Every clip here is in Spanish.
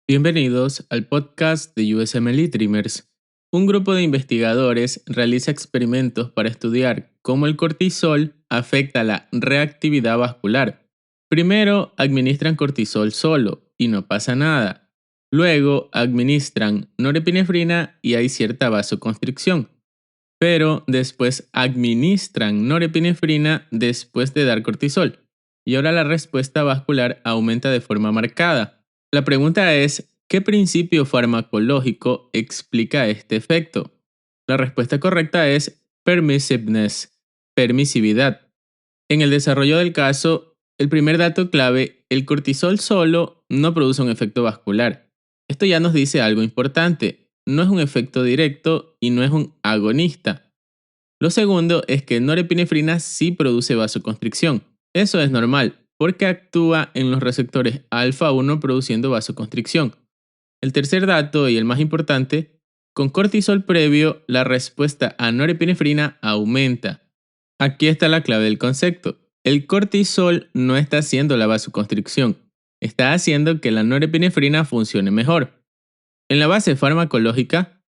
Bienvenidos al podcast de USMLE Dreamers. Un grupo de investigadores realiza experimentos para estudiar cómo el cortisol afecta la reactividad vascular. Primero administran cortisol solo y no pasa nada. Luego administran norepinefrina y hay cierta vasoconstricción. Pero después administran norepinefrina después de dar cortisol. Y ahora la respuesta vascular aumenta de forma marcada. La pregunta es, ¿qué principio farmacológico explica este efecto? La respuesta correcta es permissiveness, permisividad. En el desarrollo del caso, el primer dato clave, el cortisol solo no produce un efecto vascular. Esto ya nos dice algo importante, no es un efecto directo y no es un agonista. Lo segundo es que norepinefrina sí produce vasoconstricción. Eso es normal, porque actúa en los receptores alfa 1 produciendo vasoconstricción. El tercer dato y el más importante, con cortisol previo, la respuesta a norepinefrina aumenta. Aquí está la clave del concepto. El cortisol no está haciendo la vasoconstricción, está haciendo que la norepinefrina funcione mejor. En la base farmacológica,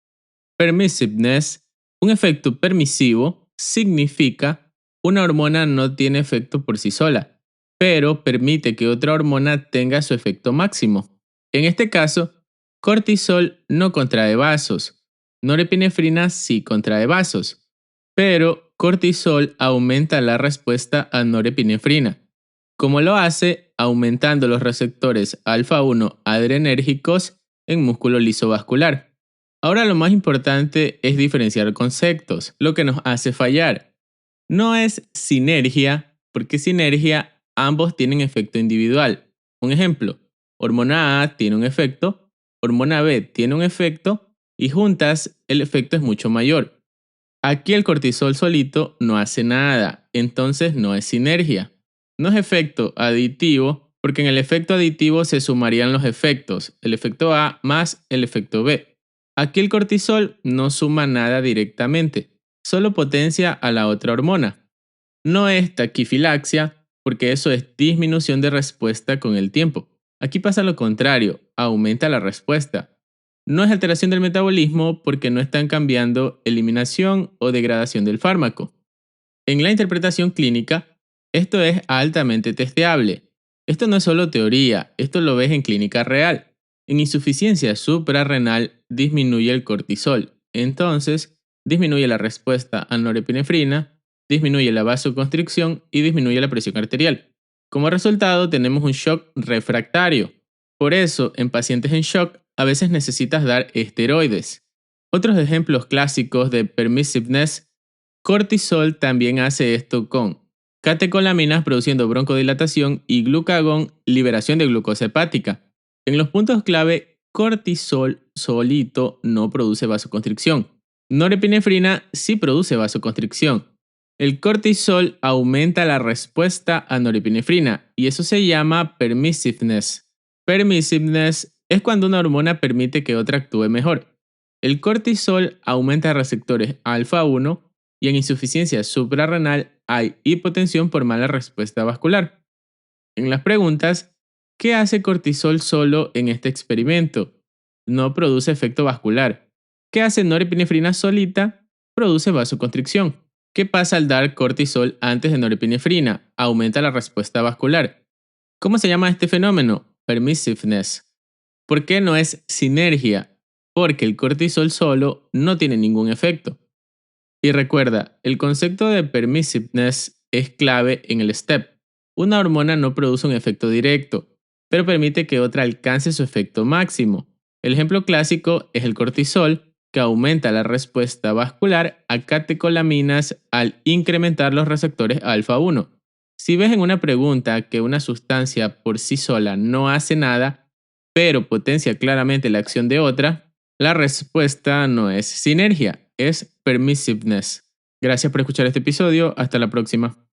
permissiveness, un efecto permisivo, significa una hormona no tiene efecto por sí sola, pero permite que otra hormona tenga su efecto máximo. En este caso, cortisol no contrae vasos, norepinefrina sí contrae vasos, pero cortisol aumenta la respuesta a norepinefrina. ¿Cómo lo hace? Aumentando los receptores alfa 1 adrenérgicos en músculo liso vascular. Ahora lo más importante es diferenciar conceptos, lo que nos hace fallar. No es sinergia, porque sinergia ambos tienen efecto individual. Un ejemplo, hormona A tiene un efecto, hormona B tiene un efecto y juntas el efecto es mucho mayor. Aquí el cortisol solito no hace nada, entonces no es sinergia. No es efecto aditivo, porque en el efecto aditivo se sumarían los efectos, el efecto A más el efecto B. Aquí el cortisol no suma nada directamente, solo potencia a la otra hormona. No es taquifilaxia, porque eso es disminución de respuesta con el tiempo. Aquí pasa lo contrario, aumenta la respuesta. No es alteración del metabolismo porque no están cambiando eliminación o degradación del fármaco. En la interpretación clínica, esto es altamente testeable. Esto no es solo teoría, esto lo ves en clínica real. En insuficiencia suprarrenal disminuye el cortisol, entonces disminuye la respuesta a norepinefrina, disminuye la vasoconstricción y disminuye la presión arterial. Como resultado tenemos un shock refractario. Por eso, en pacientes en shock, a veces necesitas dar esteroides. Otros ejemplos clásicos de permissiveness, cortisol también hace esto con catecolaminas produciendo broncodilatación y glucagón liberación de glucosa hepática. En los puntos clave, cortisol solito no produce vasoconstricción. Norepinefrina sí produce vasoconstricción. El cortisol aumenta la respuesta a norepinefrina y eso se llama permissiveness. Permissiveness es cuando una hormona permite que otra actúe mejor. El cortisol aumenta receptores alfa 1 y en insuficiencia suprarrenal hay hipotensión por mala respuesta vascular. En las preguntas, ¿qué hace cortisol solo en este experimento? No produce efecto vascular. ¿Qué hace norepinefrina solita? Produce vasoconstricción. ¿Qué pasa al dar cortisol antes de norepinefrina? Aumenta la respuesta vascular. ¿Cómo se llama este fenómeno? Permissiveness. ¿Por qué no es sinergia? Porque el cortisol solo no tiene ningún efecto. Y recuerda, el concepto de permissiveness es clave en el STEP. Una hormona no produce un efecto directo, pero permite que otra alcance su efecto máximo. El ejemplo clásico es el cortisol, que aumenta la respuesta vascular a catecolaminas al incrementar los receptores alfa 1. Si ves en una pregunta que una sustancia por sí sola no hace nada, pero potencia claramente la acción de otra, la respuesta no es sinergia, es permissiveness. Gracias por escuchar este episodio. Hasta la próxima.